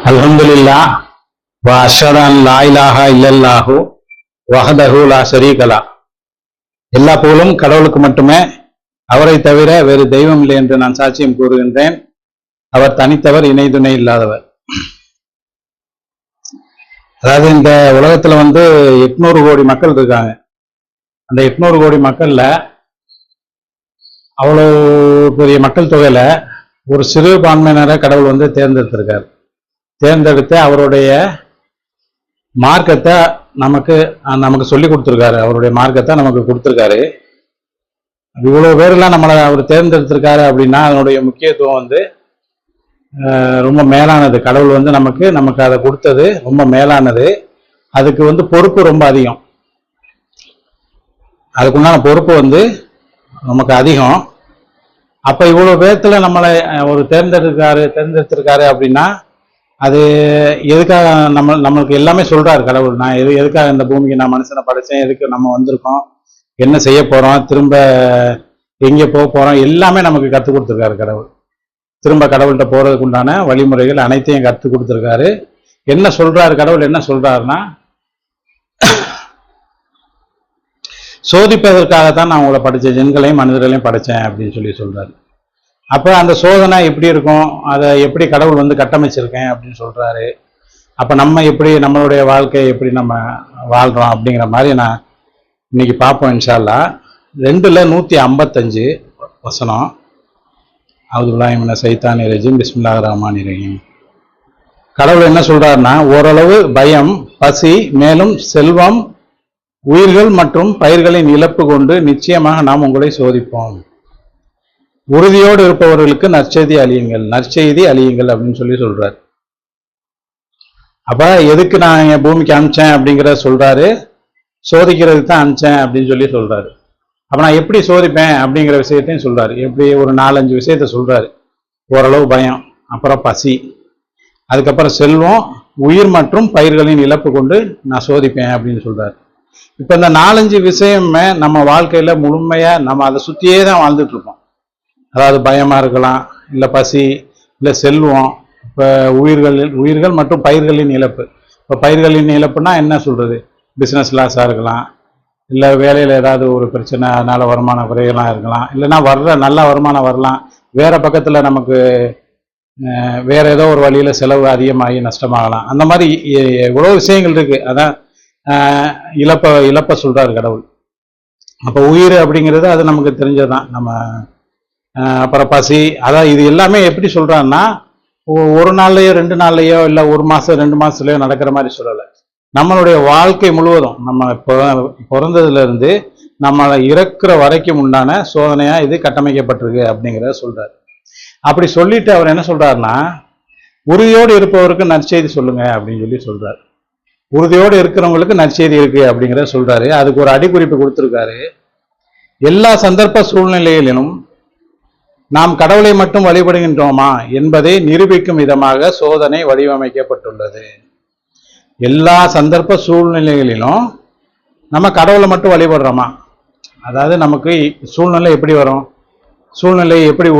அல்ஹம்துலில்லாஹ் வ அஷ்ஹது அன் லா இலாஹா இல்லல்லாஹு வஹ்தஹு லா ஷரீக லஹ். எல்லா புகழும் கடவுளுக்கு மட்டுமே, அவரை தவிர வேறு தெய்வம் இல்லை என்று நான் சாட்சியம் கூறுகின்றேன். அவர் தனித்தவர், இணை துணை இல்லாதவர். அதாவது இந்த உலகத்துல 800 கோடி மக்கள் இருக்காங்க. அந்த 800 கோடி மக்கள்ல அவ்வளவு பெரிய மக்கள் தொகையில ஒரு சிறுபான்மையினரை கடவுள் தேர்ந்தெடுத்திருக்காரு. தேர்ந்தெடுத்து அவருடைய மார்க்கத்தை நமக்கு சொல்லி கொடுத்துருக்காரு. அவருடைய மார்க்கத்தை நமக்கு கொடுத்துருக்காரு. இவ்வளவு பேரெல்லாம் நம்மளை அவர் தேர்ந்தெடுத்திருக்காரு அப்படின்னா அதனுடைய முக்கியத்துவம் ரொம்ப மேலானது. கடவுள் நமக்கு அதை கொடுத்தது ரொம்ப மேலானது. அதுக்கு பொறுப்பு ரொம்ப அதிகம். அதுக்குண்டான பொறுப்பு நமக்கு அதிகம். அப்ப இவ்வளவு பேர்த்துல நம்மளை ஒரு தேர்ந்தெடுத்திருக்காரு அப்படின்னா அது எதுக்காக நம்மளுக்கு எல்லாமே சொல்றாரு கடவுள். நான் எதுக்காக இந்த பூமிக்கு நான் மனுஷனை படைச்சேன், எதுக்கு நம்ம வந்திருக்கோம், என்ன செய்ய போறோம், திரும்ப எங்க போக போறோம், எல்லாமே நமக்கு கற்றுக் கொடுத்துருக்காரு கடவுள். திரும்ப கடவுள்கிட்ட போறதுக்கு உண்டான வழிமுறைகள் அனைத்தையும் கற்றுக் கொடுத்துருக்காரு. என்ன சொல்றாரு கடவுள்? என்ன சொல்றாருன்னா, சோதிப்பதற்காகத்தான் நான் உங்களை படைச்சேன், ஜென்களையும் மனிதர்களையும் படைச்சேன் அப்படின்னு சொல்றாரு. அப்ப அந்த சோதனை எப்படி இருக்கும், அதை எப்படி கடவுள் கட்டமைச்சிருக்கேன் அப்படின்னு சொல்றாரு. அப்ப நம்ம எப்படி நம்மளுடைய வாழ்க்கையை எப்படி நம்ம வாழ்றோம் அப்படிங்கிற மாதிரி நான் இன்னைக்கு பார்ப்போம் இன்ஷா அல்லாஹ். 2:155 வசனம். அவுதுபில்லாஹி மினஷ் ஷைத்தானிர் ரஜீம். பிஸ்மில்லாஹிர் ரஹ்மானிர் ரஹீம். கடவுள் என்ன சொல்றாருன்னா, ஓரளவு பயம், பசி, மேலும் செல்வம், உயிர்கள் மற்றும் பயிர்களின் இழப்பு கொண்டு நிச்சயமாக நாம் உங்களை சோதிப்போம். உறுதியோடு இருப்பவர்களுக்கு நற்செய்தி அழியுங்கள் அப்படின்னு சொல்றாரு. அப்ப எதுக்கு நான் என் பூமிக்கு அனுப்பிச்சேன் அப்படிங்கிறத சொல்றாரு. சோதிக்கிறதுக்கு தான் அனுப்பிச்சேன் அப்படின்னு சொல்றாரு. அப்ப நான் எப்படி சோதிப்பேன் அப்படிங்கிற விஷயத்தையும் சொல்றாரு. எப்படி ஒரு 4-5 விஷயத்த சொல்றாரு. ஓரளவு பயம், அப்புறம் பசி, அதுக்கப்புறம் செல்வம், உயிர் மற்றும் பயிர்களின் இழப்பு கொண்டு நான் சோதிப்பேன் அப்படின்னு சொல்றாரு. இப்ப இந்த 4-5 விஷயமே நம்ம வாழ்க்கையில முழுமையா நம்ம அதை சுத்தியே தான் வாழ்ந்துட்டு இருப்போம். அதாவது பயமா இருக்கலாம், இல்ல பசி, இல்ல செல்வம், இப்ப உயிர்கள் மற்றும் பயிர்களின் இழப்பு. இப்ப பயிர்களின் இழப்புனா என்ன சொல்றது, பிசினஸ் லாஸா இருக்கலாம், இல்ல வேலையில ஏதாவது ஒரு பிரச்சனை, அதனால வருமான குறையெல்லாம் இருக்கலாம், இல்லைன்னா நல்ல வருமானம் வரலாம், வேற பக்கத்துல நமக்கு வேற ஏதோ ஒரு வழியில செலவு அதிகமாகி நஷ்டமாகலாம். அந்த மாதிரி எவ்வளவு விஷயங்கள் இருக்கு. அதான் இழப்ப சொல்றாரு கடவுள். அப்ப உயிர் அப்படிங்கிறது அது நமக்கு தெரிஞ்சதுதான். நம்ம அப்புறம் பசி, அதான் இது எல்லாமே எப்படி சொல்றான்னா, ஒரு நாள்லயோ 2 நாள்லயோ இல்ல 1 மாசம் 2 மாசத்துலயோ நடக்கிற மாதிரி சொல்லலை. நம்மளுடைய வாழ்க்கை முழுவதும் நம்ம பிறந்ததுல இருந்து நம்மளை இறக்குற வரைக்கும் உண்டான சோதனையா இது கட்டமைக்கப்பட்டிருக்கு அப்படிங்கிறத சொல்றாரு. அப்படி சொல்லிட்டு அவர் என்ன சொல்றாருன்னா, உறுதியோடு இருப்பவருக்கு நற்செய்தி சொல்லுங்க அப்படின்னு சொல்றாரு. உறுதியோடு இருக்கிறவங்களுக்கு நற்செய்தி இருக்கு அப்படிங்கிறத சொல்றாரு. அதுக்கு ஒரு அடிக்குறிப்பு கொடுத்திருக்காரு. எல்லா சந்தர்ப்ப சூழ்நிலைகளிலும் நாம் கடவுளை மட்டும் வழிபடுகின்றோமா என்பதை நிரூபிக்கும் விதமாக சோதனை வடிவமைக்கப்பட்டுள்ளது. எல்லா சந்தர்ப்ப சூழ்நிலைகளிலும் நம்ம கடவுளை மட்டும் வழிபடுறோமா, அதாவது நமக்கு சூழ்நிலை எப்படி வரும், சூழ்நிலையை எப்படி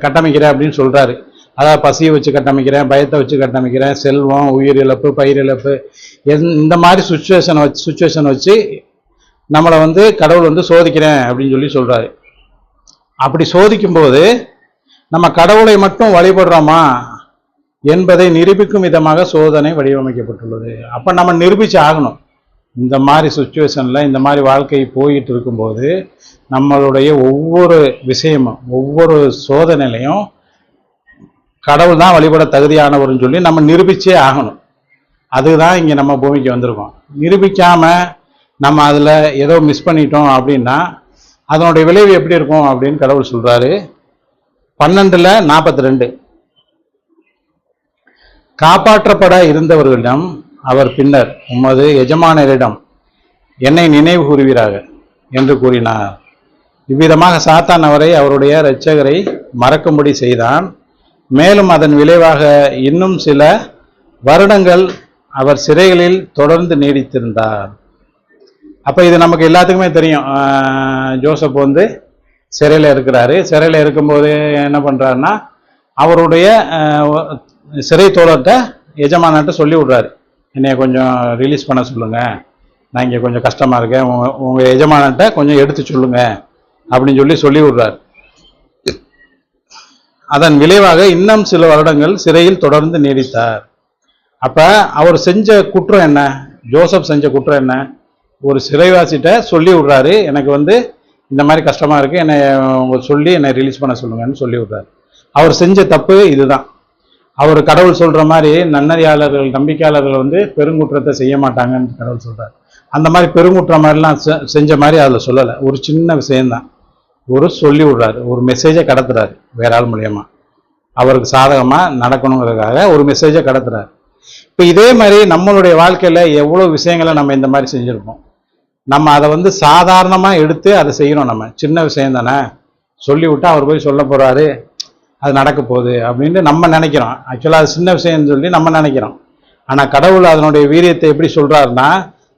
கட்டமைக்கிறேன் அப்படின்னு சொல்றாரு. அதாவது பசியை வச்சு கட்டமைக்கிறேன், பயத்தை வச்சு கட்டமைக்கிறேன், செல்வம், உயிர் இழப்பு, பயிர் இழப்பு, இந்த மாதிரி சுச்சுவேஷன் வச்சு நம்மளை கடவுள் சோதிக்கிறேன் அப்படின்னு சொல்றாரு. அப்படி சோதிக்கும் போது நம்ம கடவுளை மட்டும் வழிபடுறோமா என்பதை நிரூபிக்கும் விதமாக சோதனை வடிவமைக்கப்பட்டுள்ளது. அப்ப நம்ம நிரூபிச்சு ஆகணும். இந்த மாதிரி சுச்சுவேஷன்ல, இந்த மாதிரி வாழ்க்கை போயிட்டு இருக்கும்போது நம்மளுடைய ஒவ்வொரு விஷயமும், ஒவ்வொரு சோதனையிலையும் கடவுள் தான் வழிபட தகுதியானவர்னு சொல்லி நம்ம நிரூபிச்சே ஆகணும். அதுதான் இங்க நம்ம பூமிக்கு வந்திருக்கோம். நிரூபிக்காம நம்ம அதுல ஏதோ மிஸ் பண்ணிட்டோம் அப்படின்னா அதனுடைய விளைவு எப்படி இருக்கும் அப்படின்னு கடவுள் சொல்றாரு. 12:42. காப்பாற்றப்பட இருந்தவர்களிடம் அவர் பின்னர் உமது எஜமானரிடம் என்னை நினைவு கூறுவீராக என்று கூறினார். இவ்விதமாக சாத்தான் அவரை, அவருடைய இரட்சகரை மறக்கும்படி செய்தான். மேலும் அதன் விளைவாக இன்னும் சில வருடங்கள் அவர் சிறைகளில் தொடர்ந்து நீடித்திருந்தார். அப்ப இது நமக்கு எல்லாத்துக்குமே தெரியும். ஜோசப் சிறையில் இருக்கிறாரு. சிறையில் இருக்கும்போது என்ன பண்றாருன்னா, அவருடைய சிறை தோழர்கிட்ட எஜமானன்ட்ட சொல்லி விடுறாரு, என்னைய கொஞ்சம் ரிலீஸ் பண்ண சொல்லுங்க, நான் இங்கே கொஞ்சம் கஷ்டமா இருக்கேன், உங்க எஜமானன்ட்ட கொஞ்சம் எடுத்து சொல்லுங்க அப்படின்னு சொல்லி விடுறாரு. அதன் விளைவாக இன்னும் சில வருடங்கள் சிறையில் தொடர்ந்து நீடித்தார். அப்ப அவர் செஞ்ச குற்றம் என்ன? ஜோசப் செஞ்ச குற்றம் என்ன? ஒரு சிறைவாசிட்ட சொல்லி விடுறாரு, எனக்கு இந்த மாதிரி கஷ்டமா இருக்கு, என்னை சொல்லி என்னை ரிலீஸ் பண்ண சொல்லுங்கன்னு சொல்லி விடுறாரு. அவர் செஞ்ச தப்பு இதுதான். அவர் கடவுள் சொல்ற மாதிரி நன்னறியாளர்கள் நம்பிக்கையாளர்கள் பெருங்குற்றத்தை செய்ய மாட்டாங்கன்னு கடவுள் சொல்றாரு. அந்த மாதிரி பெருங்குற்றம் மாதிரிலாம் செஞ்ச மாதிரி அதில் சொல்லலை. ஒரு சின்ன விஷயம்தான். ஒரு சொல்லி விடுறாரு, ஒரு மெசேஜை கடத்துறாரு வேற ஆள் மூலியமா, அவருக்கு சாதகமா நடக்கணுங்கிறதுக்காக ஒரு மெசேஜை கடத்துறாரு. இப்போ இதே மாதிரி நம்மளுடைய வாழ்க்கையில எவ்வளவு விஷயங்களை நம்ம இந்த மாதிரி செஞ்சிருப்போம். நம்ம அதை சாதாரணமா எடுத்து அதை செய்யணும். நம்ம சின்ன விஷயம் தானே சொல்லி விட்டு அவர் போய் சொல்ல போறாரு, அது நடக்க போகுது அப்படின்னு நம்ம நினைக்கிறோம். ஆக்சுவலாக அது சின்ன விஷயம்னு சொல்லி நம்ம நினைக்கிறோம். ஆனா கடவுள் அதனுடைய வீரியத்தை எப்படி சொல்றாருன்னா,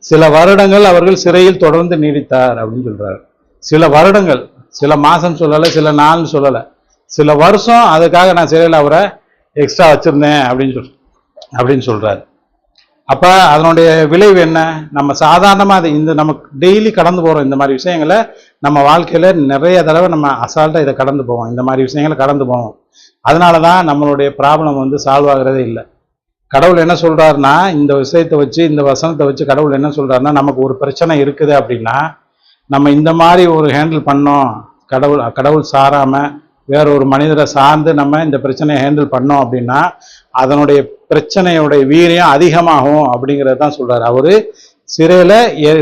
சில வருடங்கள் அவர்கள் சிறையில் தொடர்ந்து நீடித்தார் அப்படின்னு சொல்றாரு. சில வருடங்கள், சில மாசம் சொல்லலை, சில நாள்னு சொல்லலை, சில வருஷம் அதுக்காக நான் சிறையில் அவரை எக்ஸ்ட்ரா வச்சிருந்தேன் அப்படின்னு சொல்றாரு. அப்ப அதனுடைய விளைவு என்ன? நம்ம சாதாரணமா நமக்கு டெய்லி கடந்து போறோம் இந்த மாதிரி விஷயங்களை. நம்ம வாழ்க்கையில நிறைய தடவை நம்ம அசால்ட்டா இதை கடந்து போவோம், இந்த மாதிரி விஷயங்களை கடந்து போவோம். அதனாலதான் நம்மளுடைய ப்ராப்ளம் சால்வ் ஆகுறதே இல்லை. கடவுள் என்ன சொல்றாருன்னா, இந்த விஷயத்தை வச்சு, இந்த வசனத்தை வச்சு கடவுள் என்ன சொல்றாருன்னா, நமக்கு ஒரு பிரச்சனை இருக்குது அப்படின்னா நம்ம இந்த மாதிரி ஒரு ஹேண்டில் பண்ணோம், கடவுள் சாராம வேற ஒரு மனிதரை சார்ந்து நம்ம இந்த பிரச்சனையை ஹேண்டில் பண்ணோம் அப்படின்னா அதனுடைய பிரச்சனையோடைய வீரியம் அதிகமாகும் அப்படிங்கிறது தான் சொல்றாரு. அவரு சிறையில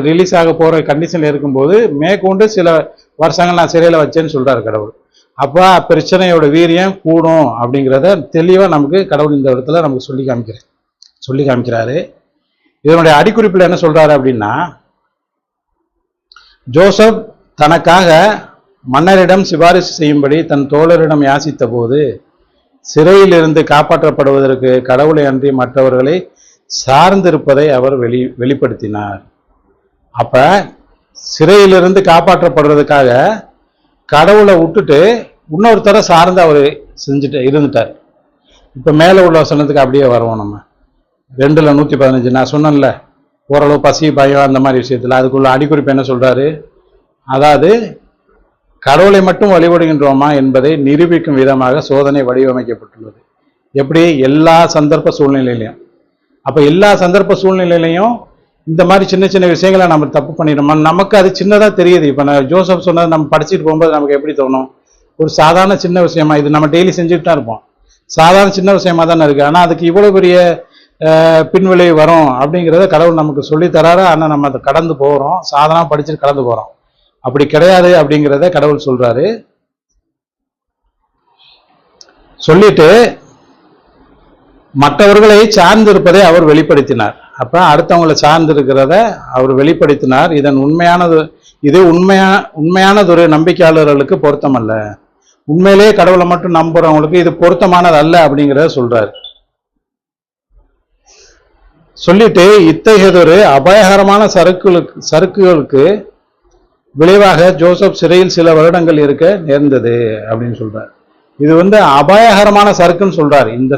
ரிலீஸ் ஆக போற கண்டிஷன்ல இருக்கும்போது மேற்கொண்டு சில வருஷங்கள் நான் சிறையில வச்சேன்னு சொல்றாரு கடவுள். அப்ப பிரச்சனையோட வீரியம் கூடும் அப்படிங்கிறத தெளிவா நமக்கு கடவுள் இந்த இடத்துல நமக்கு சொல்லி காமிக்கிறாரு. இதனுடைய அடிக்குறிப்பில் என்ன சொல்றாரு அப்படின்னா, ஜோசப் தனக்காக மன்னரிடம் சிபாரிசு செய்யும்படி தன் தோழரிடம் யாசித்த போது சிறையில் இருந்து காப்பாற்றப்படுவதற்கு கடவுளை அன்றி மற்றவர்களை சார்ந்திருப்பதை அவர் வெளிப்படுத்தினார். அப்ப சிறையிலிருந்து காப்பாற்றப்படுறதுக்காக கடவுளை விட்டுட்டு இன்னொருத்தரை சார்ந்து அவர் இருந்துட்டார். இப்ப மேல உள்ள வசனத்துக்கு அப்படியே வருவோம். நம்ம 2:115 நான் சொன்னேன்ல, ஓரளவு பசி பயம் அந்த மாதிரி விஷயத்துல அதுக்குள்ள அடிக்குறிப்பு என்ன சொல்றாரு, அதாவது கடவுளை மட்டும் வழிபடுகின்றோமா என்பதை நிரூபிக்கும் விதமாக சோதனை வடிவமைக்கப்பட்டுள்ளது. எப்படி? எல்லா சந்தர்ப்ப சூழ்நிலையிலையும். அப்ப எல்லா சந்தர்ப்ப சூழ்நிலையிலையும் இந்த மாதிரி சின்ன சின்ன விஷயங்களை நம்ம தப்பு பண்ணிடுறோமா? நமக்கு அது சின்னதா தெரியுது. இப்ப நான் ஜோசப் சொன்னது நம்ம படிச்சுட்டு போகும்போது நமக்கு எப்படி தோணும், ஒரு சாதாரண சின்ன விஷயமா, இது நம்ம டெய்லி செஞ்சுட்டு தான் இருப்போம், சாதாரண சின்ன விஷயமா தானே இருக்கு. ஆனா அதுக்கு இவ்வளவு பெரிய பின்விளைவு வரும் அப்படிங்கிறத கடவுள் நமக்கு சொல்லி தராரு. ஆனா நம்ம அதை கடந்து போறோம், சாதாரண படிச்சுட்டு கடந்து போறோம். அப்படி கிடையாது அப்படிங்கிறத கடவுள் சொல்றாரு. சொல்லிட்டு மற்றவர்களை சார்ந்து இருப்பதை அவர் வெளிப்படுத்தினார். அப்ப அடுத்தவங்களை சார்ந்து இருக்கிறத அவர் வெளிப்படுத்தினார். இது உண்மையானதொரு நம்பிக்கையாளர்களுக்கு பொருத்தம் அல்ல. உண்மையிலேயே கடவுளை மட்டும் நம்புறவங்களுக்கு இது பொருத்தமானது அல்ல அப்படிங்கிறத சொல்றாரு. சொல்லிட்டு இத்தகையதொரு அபாயகரமான சறுக்குகளுக்கு விளைவாக ஜோசப் சிறையில் சில வருடங்கள் இருக்க நேர்ந்தது அப்படின்னு சொல்றாரு. இது அபாயகரமான சறுக்குன்னு சொல்றாரு. இது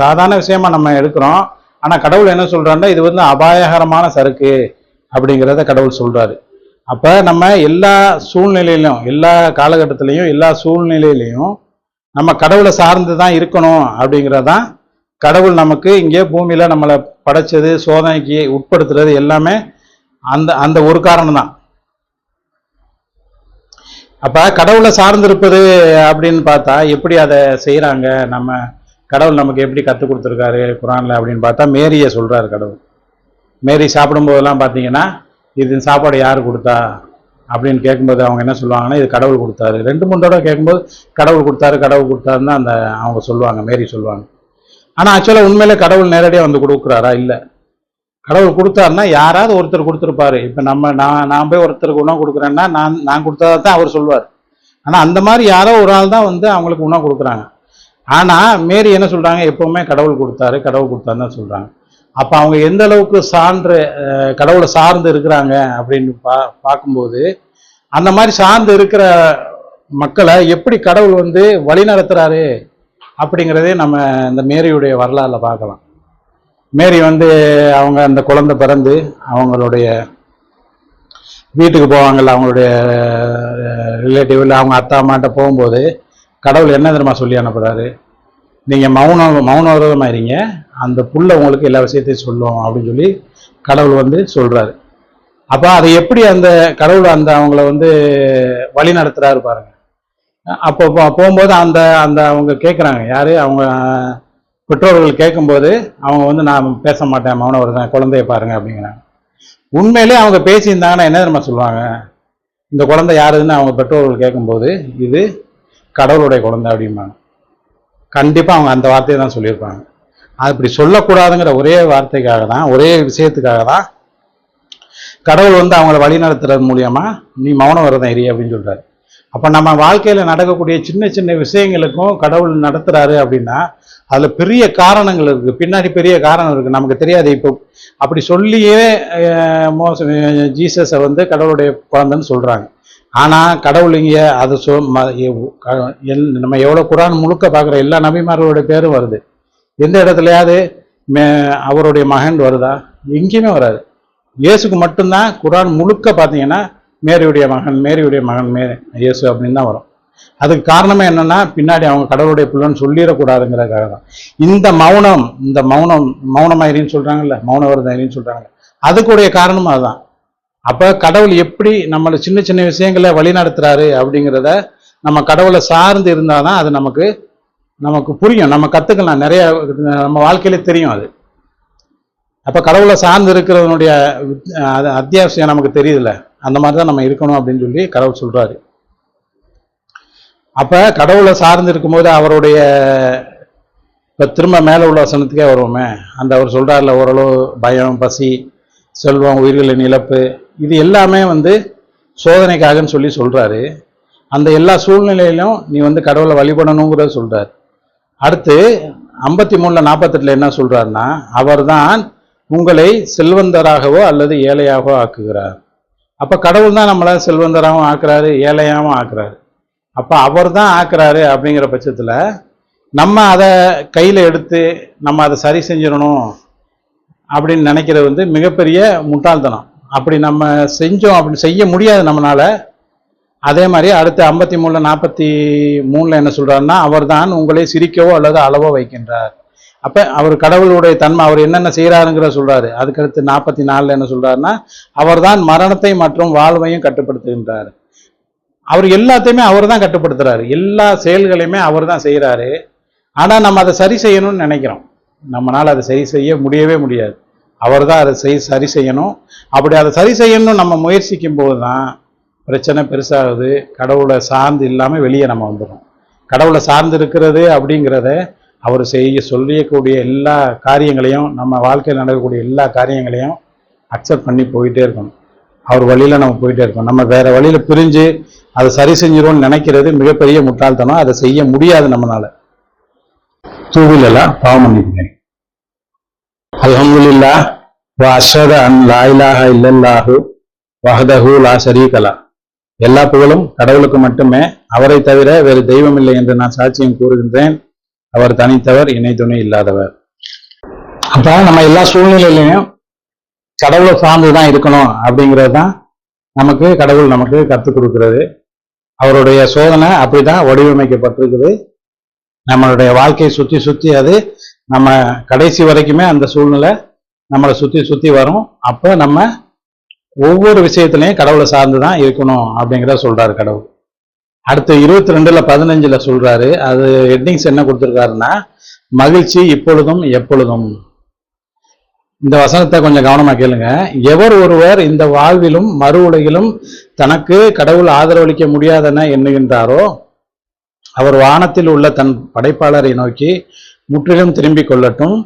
சாதாரண விஷயமா நம்ம எடுக்கிறோம். ஆனா கடவுள் என்ன சொல்றாருன்னா, இது அபாயகரமான சறுக்கு அப்படிங்கிறத கடவுள் சொல்றாரு. அப்ப நம்ம எல்லா சூழ்நிலையிலும், எல்லா காலகட்டத்திலையும், எல்லா சூழ்நிலையிலையும் நம்ம கடவுளை சார்ந்து தான் இருக்கணும் அப்படிங்கிறதான் கடவுள் நமக்கு இங்கே பூமியில நம்மளை படைச்சது, சோதனைக்கு உட்படுத்துறது எல்லாமே அந்த ஒரு காரணம் தான். அப்ப கடவுளை சார்ந்திருப்பது அப்படின்னு பார்த்தா எப்படி அதை செய்யறாங்க, நம்ம கடவுள் நமக்கு எப்படி கற்றுக் கொடுத்துருக்காரு குரான்ல அப்படின்னு பார்த்தா, மேரியை சொல்றாரு கடவுள். மேரி சாப்பிடும் போதெல்லாம் பார்த்தீங்கன்னா, இது சாப்பாடு யாரு கொடுத்தா அப்படின்னு கேட்கும்போது அவங்க என்ன சொல்லுவாங்கன்னா, இது கடவுள் கொடுத்தாரு. 2-3 தடவை கேட்கும்போது கடவுள் கொடுத்தாருன்னு அவங்க சொல்லுவாங்க, மேரி சொல்லுவாங்க. ஆனா ஆக்சுவலா உண்மையில கடவுள் நேரடியாக கொடுக்குறாரா? இல்லை. கடவுள் கொடுத்தாருன்னா யாராவது ஒருத்தர் கொடுத்துருப்பாரு. இப்ப நான் போய் ஒருத்தருக்கு உணவு கொடுக்குறேன்னா நான் கொடுத்ததா தான் அவர் சொல்லுவார். ஆனா அந்த மாதிரி யாரோ ஒரு ஆள் தான் அவங்களுக்கு உணவு கொடுக்குறாங்க. ஆனா மேரி என்ன சொல்றாங்க, எப்பவுமே கடவுள் கொடுத்தாருன்னு தான் சொல்றாங்க. அப்ப அவங்க எந்த அளவுக்கு கடவுளை சார்ந்து இருக்கிறாங்க அப்படின்னு பார்க்கும்போது, அந்த மாதிரி சார்ந்து இருக்கிற மக்களை எப்படி கடவுள் வழி நடத்துறாரு அப்படிங்கிறதே நம்ம இந்த மேரியுடைய வரலாறுல பார்க்கலாம். மேரி வந்து அவங்க அந்த குழந்தை பிறந்து அவங்களுடைய வீட்டுக்கு போவாங்கல்ல, அவங்களுடைய ரிலேட்டிவ்ல அவங்க அத்தா அம்மாட்ட போகும்போது கடவுள் என்ன தெரியுமா சொல்லி அனுப்புறாரு, நீங்க மௌன விரதமா இருங்க, அந்த புள்ள உங்களுக்கு எல்லா விஷயத்தையும் சொல்லும் அப்படின்னு சொல்லி கடவுள் வந்து சொல்றாரு. அப்ப அதை எப்படி அந்த கடவுள் அந்த அவங்கள வந்து வழி நடத்துறாரு பாருங்க. அப்போ போகும்போது அந்த அந்த அவங்க கேட்குறாங்க, யாரு அவங்க பெற்றோர்கள் கேட்கும்போது அவங்க வந்து நான் பேச மாட்டேன், மௌன விரதம், குழந்தைய பாருங்க அப்படிங்கிறாங்க. உண்மையிலே அவங்க பேசியிருந்தாங்கன்னா என்ன தெரியுமா சொல்லுவாங்க, இந்த குழந்தை யாருன்னு அவங்க பெற்றோர்கள் கேட்கும்போது இது கடவுளுடைய குழந்தை அப்படிம்பாங்க. கண்டிப்பா அவங்க அந்த வார்த்தையை தான் சொல்லியிருப்பாங்க. அப்படி சொல்லக்கூடாதுங்கிற ஒரே வார்த்தைக்காக தான், ஒரே விஷயத்துக்காக தான் கடவுள் வந்து அவங்கள வழி நடத்துறது மூலியமா நீ மௌன விரதம் எரி அப்படின்னு சொல்றாரு. அப்ப நம்ம வாழ்க்கையில நடக்கக்கூடிய சின்ன சின்ன விஷயங்களுக்கும் கடவுள் நடத்துறாரு அப்படின்னா அதுல பெரிய காரணங்கள் இருக்கு, பின்னாடி பெரிய காரணம் இருக்கு, நமக்கு தெரியாது. இப்போ அப்படி சொல்லியே ஜீசஸை வந்து கடவுளுடைய குழந்தைன்னு சொல்றாங்க. ஆனா கடவுள் இங்க அதை நம்ம எவ்வளவு குரான் முழுக்க பாக்குற எல்லா நபிமார்களுடைய பேரும் வருது. எந்த இடத்துலயாவது அவருடைய மகன் வருதா? எங்கேயுமே வராது. இயேசுக்கு மட்டும்தான் குரான் முழுக்க பார்த்தீங்கன்னா மேரியுடைய மகன் இயேசு அப்படின்னு தான் வரும். அதுக்கு காரணமே என்னன்னா பின்னாடி அவங்க கடவுளுடைய பிள்ளைன்னு சொல்லிடக்கூடாதுங்கிறதுக்காக தான். இந்த மௌனமாயிரின்னு சொல்றாங்கல்ல, மௌன விரதம் சொல்றாங்கல்ல, அதுக்குடைய காரணம் அதுதான். அப்ப கடவுள் எப்படி நம்மளை சின்ன சின்ன விஷயங்களை வழி நடத்துறாரு அப்படிங்கிறத நம்ம கடவுளை சார்ந்து இருந்தாதான் அது நமக்கு புரியும், நம்ம கத்துக்கலாம், நிறைய நம்ம வாழ்க்கையில தெரியும் அது. அப்ப கடவுளை சார்ந்து இருக்கிறவனுடைய அத்தியாவசியம் நமக்கு தெரியுதுல்ல, அந்த மாதிரிதான் நம்ம இருக்கணும் அப்படின்னு சொல்லி கடவுள் சொல்றாரு. அப்ப கடவுளை சார்ந்து இருக்கும்போது அவருடைய இப்ப திரும்ப மேல உள்ள வசனத்துக்கே வருவோமே, அந்த அவர் சொல்றாருல, ஓரளவு பயம், பசி, செல்வம், உயிர்களின் இழப்பு, இது எல்லாமே வந்து சோதனைக்காகன்னு சொல்லி சொல்றாரு. அந்த எல்லா சூழ்நிலையிலும் நீ வந்து கடவுளை வழிபடணுங்கிறத சொல்றாரு. அடுத்து 53:48 என்ன சொல்றாருன்னா, அவர்தான் உங்களை செல்வந்தராகவோ அல்லது ஏழையாகவோ ஆக்குகிறார். அப்ப கடவுள் தான் நம்மள செல்வந்தராகவும் ஆக்குறாரு, ஏழையாகவும் ஆக்குறாரு. அப்ப அவர் தான் ஆக்குறாரு அப்படிங்கிற பட்சத்துல நம்ம அதை கையில எடுத்து நம்ம அதை சரி செஞ்சிடணும் அப்படின்னு நினைக்கிறது வந்து மிகப்பெரிய முட்டாள்தனம். அப்படி நம்ம செஞ்சோம், அப்படி செய்ய முடியாது நம்மளால. அதே மாதிரி அடுத்து 53:43 என்ன சொல்றாருன்னா, அவர் தான் உங்களை சிரிக்கவோ அல்லது அளவோ வைக்கின்றார். அப்ப அவர் கடவுளுடைய தன்மை, அவர் என்னென்ன செய்யறாருங்கிற சொல்றாரு. அதுக்கடுத்து 44 என்ன சொல்றாருன்னா, அவர் தான் மரணத்தை மற்றும் வாழ்வையும் கட்டுப்படுத்துகின்றார். அவர் எல்லாத்தையுமே அவர் தான் கட்டுப்படுத்துறாரு, எல்லா செயல்களையுமே அவர் தான் செய்யறாரு. ஆனா நம்ம அதை சரி செய்யணும்னு நினைக்கிறோம், நம்மளால அதை சரி செய்ய முடியவே முடியாது. அவர் தான் அதை சரி செய்யணும். அப்படி அதை சரி செய்யணும்னு நம்ம முயற்சிக்கும் போதுதான் பிரச்சனை பெருசாகுது. கடவுளை சார்ந்து இல்லாம வெளியே நம்ம வந்துடும். கடவுளை சார்ந்து இருக்கிறது அப்படிங்கிறத அவர் சொல்லக்கூடிய எல்லா காரியங்களையும், நம்ம வாழ்க்கையில் நடக்கக்கூடிய எல்லா காரியங்களையும் அக்செப்ட் பண்ணி போயிட்டே இருக்கணும். அவர் வழியில நம்ம போயிட்டே இருக்கோம். நம்ம வேற வழியில பிரிஞ்சு அதை சரி செஞ்சிரும்னு நினைக்கிறது மிகப்பெரிய முட்டாள்தனம். அதை செய்ய முடியாது நம்மளால. தூவிலெல்லாம் பாவம் பண்ணிக்கிறேன். அல்ஹம்துலில்லாஹ் வ அஷ்ஹது அன் லா இலாஹ இல்லல்லாஹு வஹ்தஹு லா ஷரீக லஹ். எல்லா புகழும் கடவுளுக்கு மட்டுமே, அவரை தவிர வேறு தெய்வம் இல்லை என்று நான் சாட்சியம் கூறுகின்றேன். அவர் தனித்தவர், இணை துணை இல்லாதவர். அப்ப நம்ம எல்லா சூழ்நிலையிலையும் கடவுளை சார்ந்துதான் இருக்கணும் அப்படிங்கிறது தான் கடவுள் நமக்கு கற்றுக் கொடுக்கிறது. அவருடைய சோதனை அப்படிதான் வடிவமைக்கப்பட்டிருக்குது. நம்மளுடைய வாழ்க்கையை சுத்தி சுத்தி அது நம்ம கடைசி வரைக்குமே அந்த சூழ்நிலை நம்மளை சுத்தி சுத்தி வரும். அப்ப நம்ம ஒவ்வொரு விஷயத்திலையும் கடவுளை சார்ந்துதான் இருக்கணும் அப்படிங்கிறத சொல்றாரு கடவுள். அடுத்து 22:15 சொல்றாரு. அது ஹெட்டிங்ஸ் என்ன கொடுத்திருக்காருன்னா, மகிழ்ச்சி இப்பொழுதும் எப்பொழுதும். இந்த வசனத்தை கொஞ்சம் கவனமா கேளுங்க. எவர் ஒருவர் இந்த வாழ்விலும் மறு உலகிலும் தனக்கு கடவுள் ஆதரவளிக்க முடியாதென எண்ணுகின்றாரோ அவர் வானத்தில் உள்ள தன் படைப்பாளரை நோக்கி முற்றிலும் திரும்பிக் கொள்ளட்டும்.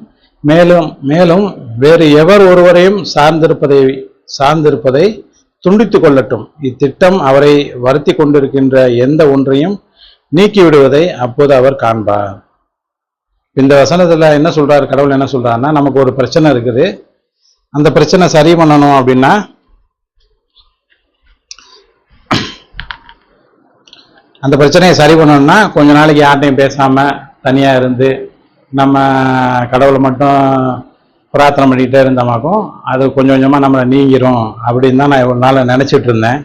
மேலும் மேலும் வேறு எவர் ஒருவரையும் சார்ந்திருப்பதை துண்டித்துக் கொள்ளட்டும். இத்திட்டம் அவரை வருத்தி கொண்டிருக்கின்ற எந்த ஒன்றையும் நீக்கிவிடுவதை அப்போது அவர் காண்பார். இந்த வசனத்துல என்ன சொல்றாரு கடவுள், என்ன சொல்றாருன்னா, நமக்கு ஒரு பிரச்சனை இருக்குது, அந்த பிரச்சனை சரி பண்ணணும் அப்படின்னா அந்த பிரச்சனையை சரி பண்ணணும்னா கொஞ்ச நாளைக்கு யார்ட்டையும் பேசாம தனியா இருந்து நம்ம கடவுளை மட்டும் பிரார்த்தனை பண்ணிக்கிட்டே இருந்தமாக்கும் அது கொஞ்சம் கொஞ்சமாக நம்மளை நீங்கிரும் அப்படின்னு தான் நான் இவ்வளோ நாள் நினச்சிட்டு இருந்தேன்.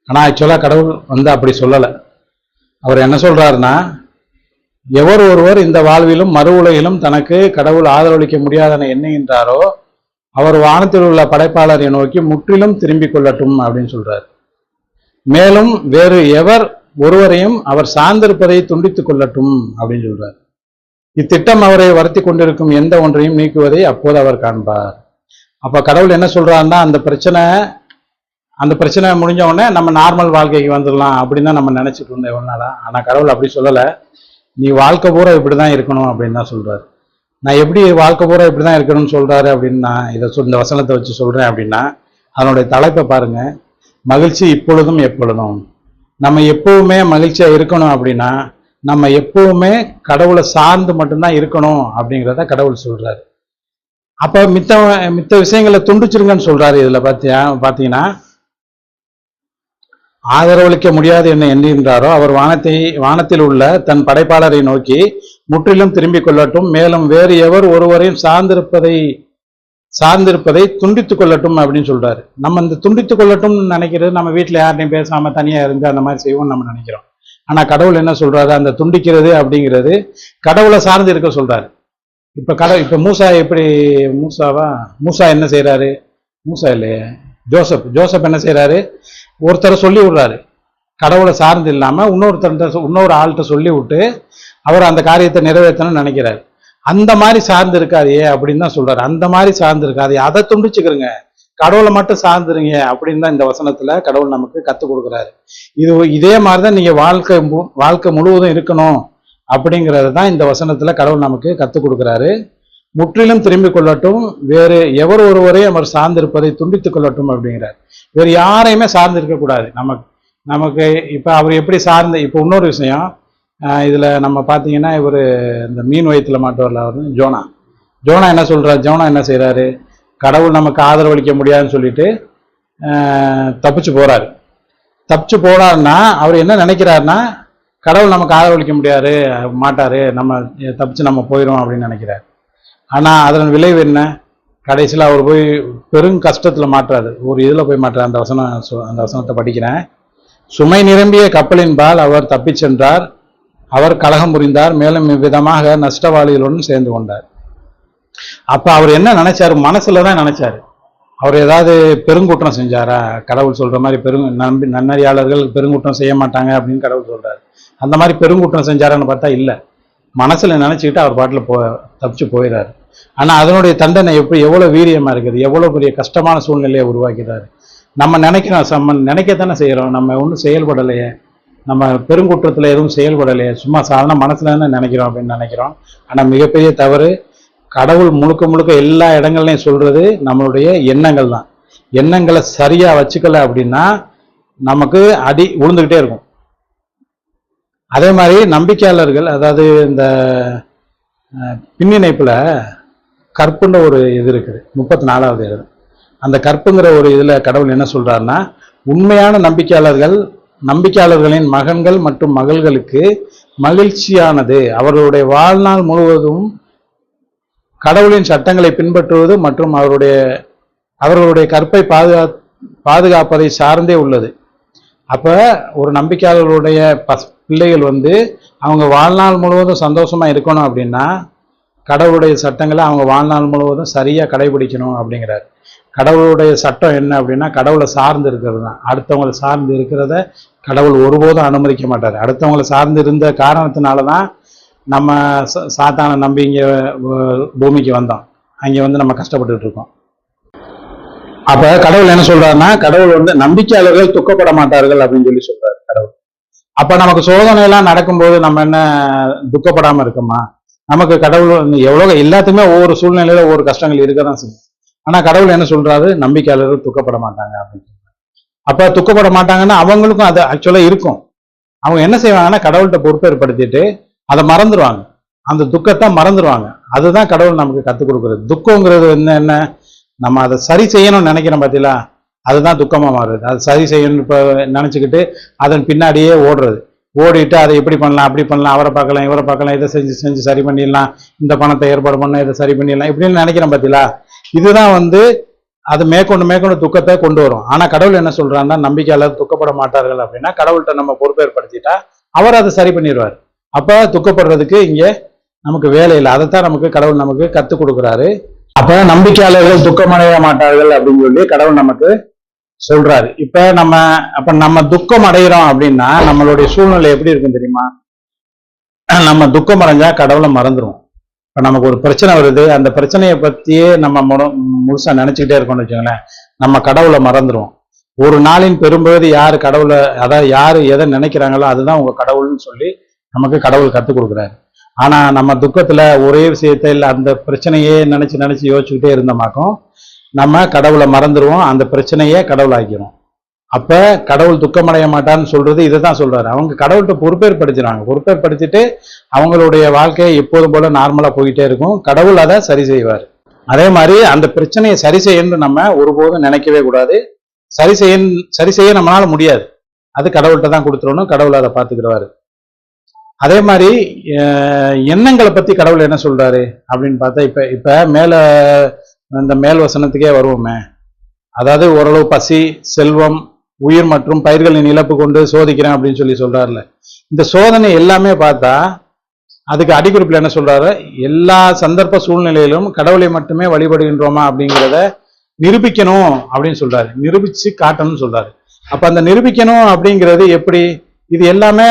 ஆனால் ஆக்சுவலாக கடவுள் வந்து அப்படி சொல்லலை. அவர் என்ன சொல்கிறாருன்னா, எவர் ஒருவர் இந்த வாழ்விலும் மறு உலகிலும் தனக்கு கடவுள் ஆதரவளிக்க முடியாதென எண்ணுகின்றாரோ அவர் வானத்தில் உள்ள படைப்பாளரை நோக்கி முற்றிலும் திரும்பிக் கொள்ளட்டும் அப்படின்னு சொல்றாரு. மேலும் வேறு எவர் ஒருவரையும் அவர் சார்ந்திருப்பதை துண்டித்துக் கொள்ளட்டும் அப்படின்னு சொல்றார். இத்திட்டம் அவரை வருத்தி கொண்டிருக்கும் எந்த ஒன்றையும் நீக்குவதை அப்போது அவர் காண்பார். அப்ப கடவுள் என்ன சொல்றாருன்னா, அந்த பிரச்சனை முடிஞ்ச உடனே நம்ம நார்மல் வாழ்க்கைக்கு வந்துடலாம் அப்படின்னு தான் நம்ம நினைச்சிட்டு இருந்தோம் எவ்வளவு நாளா. ஆனா கடவுள் அப்படி சொல்லலை. நீ வாழ்க்கை பூரா இப்படிதான் இருக்கணும் அப்படின்னு தான் சொல்றாரு. நான் எப்படி வாழ்க்கை பூரா இப்படிதான் இருக்கணும்னு சொல்றாரு அப்படின்னு நான் இந்த வசனத்தை வச்சு சொல்றேன் அப்படின்னா, அதனுடைய தலைப்பை பாருங்க, மகிழ்ச்சி இப்பொழுதும் எப்பொழுதும். நம்ம எப்பவுமே மகிழ்ச்சியா இருக்கணும் அப்படின்னா நம்ம எப்பவுமே கடவுளை சார்ந்து மட்டும்தான் இருக்கணும் அப்படிங்கிறத கடவுள் சொல்றாரு. அப்ப மித்த விஷயங்களை துண்டிச்சிருங்கன்னு சொல்றாரு. இதுல பாத்தீங்கன்னா, ஆதரவளிக்க முடியாது என்ன எண்ணுகின்றாரோ அவர் வானத்தில் உள்ள தன் படைப்பாளரை நோக்கி முற்றிலும் திரும்பிக் கொள்ளட்டும். மேலும் வேறு எவர் ஒருவரையும் சார்ந்திருப்பதை துண்டித்துக் கொள்ளட்டும் அப்படின்னு சொல்றாரு. நம்ம இந்த துண்டித்துக் கொள்ளட்டும்னு நினைக்கிறது நம்ம வீட்டுல யார்ட்டையும் பேசாம தனியா இருந்து அந்த மாதிரி செய்வோம்னு நம்ம நினைக்கிறோம். ஆனா கடவுள் என்ன சொல்றாரு, அந்த துண்டிக்கிறது அப்படிங்கிறது கடவுளை சார்ந்து இருக்க சொல்றாரு. இப்ப மூசா என்ன செய்யறாரு? மூசா இல்லையே, ஜோசப் என்ன செய்யறாரு? ஒருத்தரை சொல்லி விடுறாரு, கடவுளை சார்ந்து இல்லாம இன்னொரு ஆள்கிட்ட சொல்லி விட்டு அவர் அந்த காரியத்தை நிறைவேற்றணும்னு நினைக்கிறாரு. அந்த மாதிரி சார்ந்து இருக்காதே அப்படின்னு தான் சொல்றாரு. அந்த மாதிரி சார்ந்து இருக்காதே, அதை துண்டிச்சுக்கிறங்க, கடவுளை மட்டும் சார்ந்துருங்க அப்படின்னு தான் இந்த வசனத்துல கடவுள் நமக்கு கத்துக் கொடுக்குறாரு. இதே மாதிரிதான் நீங்க வாழ்க்கை முழுவதும் இருக்கணும் அப்படிங்கிறது தான் இந்த வசனத்துல கடவுள் நமக்கு கத்துக் கொடுக்குறாரு. முற்றிலும் திரும்பிக் கொள்ளட்டும், வேறு எவர் ஒருவரையும் அவர் சார்ந்திருப்பதை துண்டித்துக் கொள்ளட்டும் அப்படிங்கிறார். வேறு யாரையுமே சார்ந்து இருக்கக்கூடாது. நமக்கு இப்ப அவர் எப்படி சார்ந்து, இப்ப இன்னொரு விஷயம் இதுல நம்ம பாத்தீங்கன்னா, இவர் இந்த மீன் வயிற்றுல மாட்டவர்ல அவர் ஜோனா என்ன சொல்றாரு? ஜோனா என்ன செய்யறாரு? கடவுள் நமக்கு ஆதரவளிக்க முடியாதுன்னு சொல்லிட்டு தப்பிச்சு போறாருன்னா அவர் என்ன நினைக்கிறாருன்னா, கடவுள் நமக்கு ஆதரவளிக்க மாட்டாரு, நம்ம தப்பிச்சு நம்ம போயிடும் அப்படின்னு நினைக்கிறார். ஆனா அதன் விளைவு என்ன? கடைசியில் அவர் போய் பெரும் கஷ்டத்துல மாட்டுறாரு. ஒரு இதுல போய் மாட்டுறாரு. அந்த வசனத்தை படிக்கிறேன். சுமை நிரம்பிய கப்பலின் பால் அவர் தப்பிச் சென்றார், அவர் கலகம் புரிந்தார், மேலும் இவ்விதமாக நஷ்டவாளிகளுடன் சேர்ந்து கொண்டார். அப்ப அவர் என்ன நினைச்சாரு? மனசுலதான் நினைச்சாரு. அவர் ஏதாவது பெருங்குற்றம் செஞ்சாரா? கடவுள் சொல்ற மாதிரி நன்னறியாளர்கள் பெருங்குற்றம் செய்ய மாட்டாங்க அப்படின்னு கடவுள் சொல்றாரு. அந்த மாதிரி பெருங்குற்றம் செஞ்சாரான்னு பார்த்தா இல்ல. மனசுல நினைச்சுக்கிட்டு அவர் பாட்டுல தப்பிச்சு போயிடாரு. ஆனா அதனுடைய தண்டனை எவ்வளவு வீரியமா இருக்குது, எவ்வளவு பெரிய கஷ்டமான சூழ்நிலையை உருவாக்கிறாரு. நம்ம நினைக்கத்தானே செய்யறோம், நம்ம ஒன்றும் செயல்படலையே, நம்ம பெருங்குற்றத்துல எதுவும் செயல்படலையே, சும்மா சாதாரண மனசுல தானே நினைக்கிறோம் அப்படின்னு நினைக்கிறோம். ஆனா மிகப்பெரிய தவறு. கடவுள் முழுக்க எல்லா இடங்கள்லையும் சொல்றது நம்மளுடைய எண்ணங்கள் தான். எண்ணங்களை சரியா வச்சுக்கல அப்படின்னா நமக்கு அடி விழுந்துகிட்டே இருக்கும். அதே மாதிரி நம்பிக்கையாளர்கள், அதாவது இந்த பின்னிணைப்புல கற்புன்ற ஒரு இது இருக்குது, 34வது இது. அந்த கற்புங்கிற ஒரு இதுல கடவுள் என்ன சொல்றாருன்னா, உண்மையான நம்பிக்கையாளர்களின் மகன்கள் மற்றும் மகள்களுக்கு மகிழ்ச்சியானது அவர்களுடைய வாழ்நாள் முழுவதும் கடவுளின் சட்டங்களை பின்பற்றுவது மற்றும் அவர்களுடைய கற்பை பாதுகாப்பதை சார்ந்தே உள்ளது. அப்ப ஒரு நம்பிக்கையாளர்களுடைய பிள்ளைகள் அவங்க வாழ்நாள் முழுவதும் சந்தோஷமா இருக்கணும் அப்படின்னா கடவுளுடைய சட்டங்களை அவங்க வாழ்நாள் முழுவதும் சரியா கடைபிடிக்கணும் அப்படிங்கிறார். கடவுளுடைய சட்டம் என்ன அப்படின்னா, கடவுளை சார்ந்து இருக்கிறது தான். அடுத்தவங்களை சார்ந்து இருக்கிறத கடவுள் ஒருபோதும் அனுமதிக்க மாட்டார். அடுத்தவங்களை சார்ந்து இருந்த காரணத்தினாலதான் நம்ம சாத்தானை நம்பி இங்க பூமிக்கு வந்தோம். அங்க நம்ம கஷ்டப்பட்டுட்டு இருக்கோம். அப்ப கடவுள் என்ன சொல்றாருன்னா, கடவுள் நம்பிக்கையாளர்கள் துக்கப்பட மாட்டார்கள் அப்படின்னு சொல்றாரு கடவுள். அப்ப நமக்கு சோதனை எல்லாம் நடக்கும்போது நம்ம என்ன துக்கப்படாம இருக்கோமா? நமக்கு கடவுள் எவ்வளவு எல்லாத்துக்குமே ஒவ்வொரு சூழ்நிலையில ஒவ்வொரு கஷ்டங்கள் இருக்கதான் செய்யும். ஆனா கடவுள் என்ன சொல்றாரு? நம்பிக்கையாளர்கள் துக்கப்பட மாட்டாங்க அப்படின்னு சொல்றாரு. அப்ப துக்கப்பட மாட்டாங்கன்னா அவங்களுக்கும் அது ஆக்சுவலா இருக்கும். அவங்க என்ன செய்வாங்கன்னா, கடவுள்கிட்ட பொறுப்பேற்படுத்திட்டு அதை மறந்துடுவாங்க, அந்த துக்கத்தை மறந்துடுவாங்க. அதுதான் கடவுள் நமக்கு கத்துக் கொடுக்குறது. துக்கங்கிறது என்ன, நம்ம அதை சரி செய்யணும்னு நினைக்கிறோம் பார்த்தீங்களா, அதுதான் துக்கமா மாறுது. அது சரி செய்யணும் இப்ப நினைச்சுக்கிட்டு அதன் பின்னாடியே ஓடுறது. ஓடிட்டு அதை எப்படி பண்ணலாம் அப்படி பண்ணலாம், அவரை பார்க்கலாம் இவரை பார்க்கலாம், இதை செஞ்சு செஞ்சு சரி பண்ணிடலாம், இந்த பணத்தை ஏற்பாடு பண்ண இதை சரி பண்ணிடலாம் இப்படின்னு நினைக்கிறேன் பார்த்தீங்களா. இதுதான் அது மேற்கொண்டு துக்கத்தை கொண்டு வரும். ஆனா கடவுள் என்ன சொல்றாருன்னா, நம்பிக்கையாளர் துக்கப்பட மாட்டார்கள் அப்படின்னா கடவுள்கிட்ட நம்ம பொறுப்பேற்படுத்திட்டா அவர் அதை சரி பண்ணிடுவார். அப்ப துக்கப்படுறதுக்கு இங்க நமக்கு வேலை இல்லை. அதைத்தான் கடவுள் நமக்கு கத்துக் கொடுக்குறாரு. அப்ப நம்பிக்கையாளர்கள் துக்கமடைய மாட்டார்கள் அப்படின்னு சொல்லி கடவுள் நமக்கு சொல்றாரு. அப்ப நம்ம துக்கம் அடைகிறோம் அப்படின்னா நம்மளுடைய சூழ்நிலை எப்படி இருக்கும் தெரியுமா? நம்ம துக்கம் அடைஞ்சா கடவுளை மறந்துடும். இப்ப நமக்கு ஒரு பிரச்சனை வருது, அந்த பிரச்சனையை பத்தியே நம்ம முழுசா நினைச்சுக்கிட்டே இருக்கோம்னு வச்சுக்கோங்களேன், நம்ம கடவுளை மறந்துடும். ஒரு நாளின் பெரும்பகுதி யாரு கடவுளை, அதாவது யாரு எதை நினைக்கிறாங்களோ அதுதான் உங்க கடவுள்னு சொல்லி நமக்கு கடவுள் கத்துக் கொடுக்குறாரு. ஆனா நம்ம துக்கத்துல ஒரே விஷயத்த இல்லை அந்த பிரச்சனையே நினைச்சு யோசிச்சுக்கிட்டே இருந்தமாக்கும் நம்ம கடவுளை மறந்துடுவோம், அந்த பிரச்சனையே கடவுள் ஆக்கிரும். அப்ப கடவுள் துக்கமடைய மாட்டான்னு சொல்றது இதைதான் சொல்றாரு. அவங்க கடவுள்கிட்ட பொறுப்பேற்படுத்தினாங்க, பொறுப்பேற்படுத்திட்டு அவங்களுடைய வாழ்க்கையை எப்போதும் போல நார்மலா போயிட்டே இருக்கும். கடவுள் அதை சரி செய்வார். அதே மாதிரி அந்த பிரச்சனையை சரி செய்யணும்னு நம்ம ஒருபோதும் நினைக்கவே கூடாது. சரி செய்ய நம்மளால முடியாது, அது கடவுள்கிட்ட தான் கொடுத்துடணும், கடவுள் அதை பார்த்துக்கிடுவாரு. அதே மாதிரி எண்ணங்களை பத்தி கடவுள் என்ன சொல்றாரு அப்படின்னு பார்த்தா, இப்ப இந்த மேல் வசனத்துக்கே வருவோமே, அதாவது ஓரளவு பசி, செல்வம், உயிர் மற்றும் பயிர்களின் இழப்பு கொண்டு சோதிக்கிறேன் அப்படின்னு சொல்லி சொல்றாருல. இந்த சோதனை எல்லாமே பார்த்தா அதுக்கு அடிக்குறிப்பில் என்ன சொல்றாரு, எல்லா சந்தர்ப்ப சூழ்நிலையிலும் கடவுளை மட்டுமே வழிபடுகின்றோமா அப்படிங்கிறத நிரூபிக்கணும் அப்படின்னு சொல்றாரு, நிரூபிச்சு காட்டணும்னு சொல்றாரு. அப்ப அந்த நிரூபிக்கணும் அப்படிங்கிறது எப்படி? இது எல்லாமே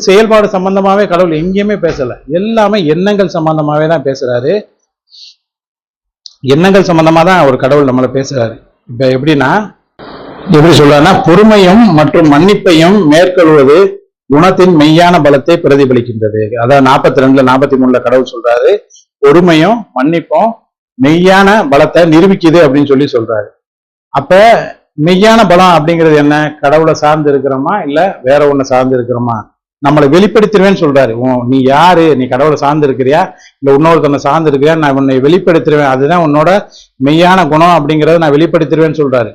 செயல்பாடு சம்பந்தமாவே கடவுள் எங்கேயுமே பேசல, எல்லாமே எண்ணங்கள் சம்பந்தமாவே தான் பேசுறாரு. எண்ணங்கள் சம்பந்தமா தான் ஒரு கடவுள் நம்மளை பேசுறாரு. இப்ப எப்படி சொல்றாருன்னா, பொறுமையும் மற்றும் மன்னிப்பையும் மேற்கொள்வது குணத்தின் மெய்யான பலத்தை பிரதிபலிக்கின்றது. அதாவது 42 43 கடவுள் சொல்றாரு, பொறுமையும் மன்னிப்பும் மெய்யான பலத்தை நிரூபிக்குது அப்படின்னு சொல்லி சொல்றாரு. அப்ப மெய்யான பலம் அப்படிங்கிறது என்ன? கடவுளை சார்ந்து இருக்கிறோமா இல்ல வேற ஒண்ணு சார்ந்து இருக்கிறோமா? நம்மளை வெளிப்படுத்திடுவேன்னு சொல்றாரு. நீ யாரு? நீ கடவுளை சார்ந்து இருக்கிறியா இல்ல இன்னொருத்தனை சார்ந்து இருக்கிறியா? நான் உன்னை வெளிப்படுத்திடுவேன், அதுதான் உன்னோட மெய்யான குணம் அப்படிங்கறத நான் வெளிப்படுத்திடுவேன்னு சொல்றாரு.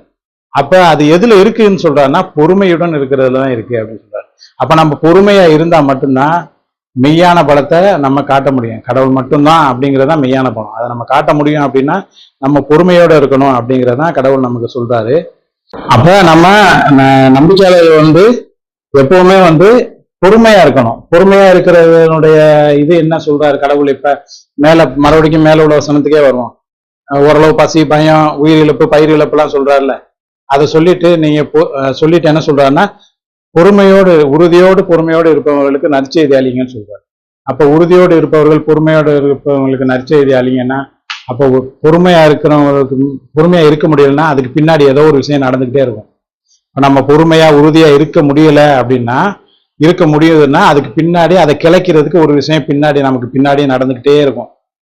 அப்ப அது எதுல இருக்குன்னு சொல்றாருன்னா, பொறுமையுடன் இருக்கிறதுலதான் இருக்கு அப்படின்னு சொல்றாரு. அப்ப நம்ம பொறுமையா இருந்தா மட்டும்தான் மெய்யான பலத்தை நம்ம காட்ட முடியும். கடவுள் மட்டும்தான் அப்படிங்கிறதான் மெய்யான பலம். அதை நம்ம காட்ட முடியும் அப்படின்னா நம்ம பொறுமையோட இருக்கணும் அப்படிங்கிறதான் கடவுள் நமக்கு சொல்றாரு. அப்ப நம்ம நம்பிக்கையாளர்கள் எப்பவுமே பொறுமையா இருக்கணும். பொறுமையா இருக்கிறதனுடைய இது என்ன சொல்றாரு கடவுள்? இப்ப மறுபடியும் மேல உள்ள வசனத்துக்கே வருவோம். ஓரளவு பசி, பயம், உயிர் இழப்பு, பயிர் இழப்பு எல்லாம் சொல்றாருல்ல. அதை சொல்லிட்டு என்ன சொல்றாருன்னா, உறுதியோடு பொறுமையோடு இருப்பவர்களுக்கு நற்செய்தி அளிங்கன்னு சொல்றாரு. அப்ப உறுதியோடு இருப்பவர்கள், பொறுமையோடு இருப்பவங்களுக்கு நற்செய்தி அளிங்கன்னா, அப்போ பொறுமையா இருக்க முடியலன்னா அதுக்கு பின்னாடி ஏதோ ஒரு விஷயம் நடந்துகிட்டே இருக்கும். நம்ம பொறுமையா உறுதியா இருக்க முடியல அப்படின்னா, இருக்க முடியுதுன்னா அதுக்கு பின்னாடி அதை கிளைக்கிறதுக்கு ஒரு விஷயம் நமக்கு பின்னாடியே நடந்துகிட்டே இருக்கும்.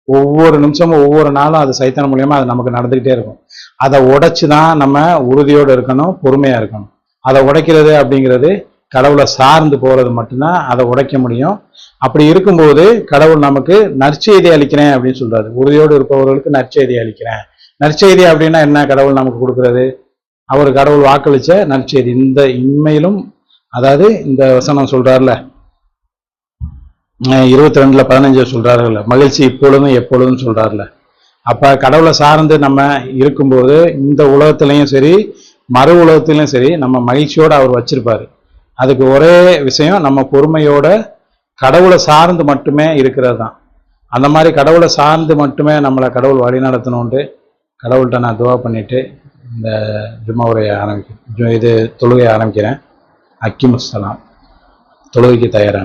ஒவ்வொரு நிமிஷமும் ஒவ்வொரு நாளும் அது சைத்தன் மூலியமா அது நமக்கு நடந்துகிட்டே இருக்கும். அதை உடைச்சுதான் நம்ம உறுதியோடு இருக்கணும், பொறுமையா இருக்கணும். அதை உடைக்கிறது அப்படிங்கிறது கடவுளை சார்ந்து போறது மட்டும்தான் அதை உடைக்க முடியும். அப்படி இருக்கும்போது கடவுள் நமக்கு நற்செய்தி அளிக்கிறேன் அப்படின்னு சொல்றாரு. உறுதியோடு இருப்பவர்களுக்கு நற்செய்தி அளிக்கிறேன். நற்செய்தி அப்படின்னா என்ன? கடவுள் நமக்கு கொடுக்கறது, கடவுள் வாக்களிச்ச நற்செய்தி. இந்த இன்மையிலும், அதாவது இந்த வசனம் சொல்றாருல 22 15 சொல்றாருல்ல, மகிழ்ச்சி இப்பொழுதும் எப்பொழுதும் சொல்றாருல. அப்ப கடவுளை சார்ந்து நம்ம இருக்கும்போது இந்த உலகத்திலையும் சரி மறு உலகத்திலையும் சரி நம்ம மகிழ்ச்சியோட அவர் வச்சிருப்பாரு. அதுக்கு ஒரே விஷயம், நம்ம பொறுமையோட கடவுளை சார்ந்து மட்டுமே இருக்கிறது தான். அந்த மாதிரி கடவுளை சார்ந்து மட்டுமே நம்மளை கடவுள் வழி நடத்தணும்ட்டு கடவுள்கிட்ட நான் துவா பண்ணிட்டு இந்த ஜும்மா உரையை தொழுகையை ஆரம்பிக்கிறேன். அக்கிமுஸ்ஸலாம். தொழுகைக்கு தயாராக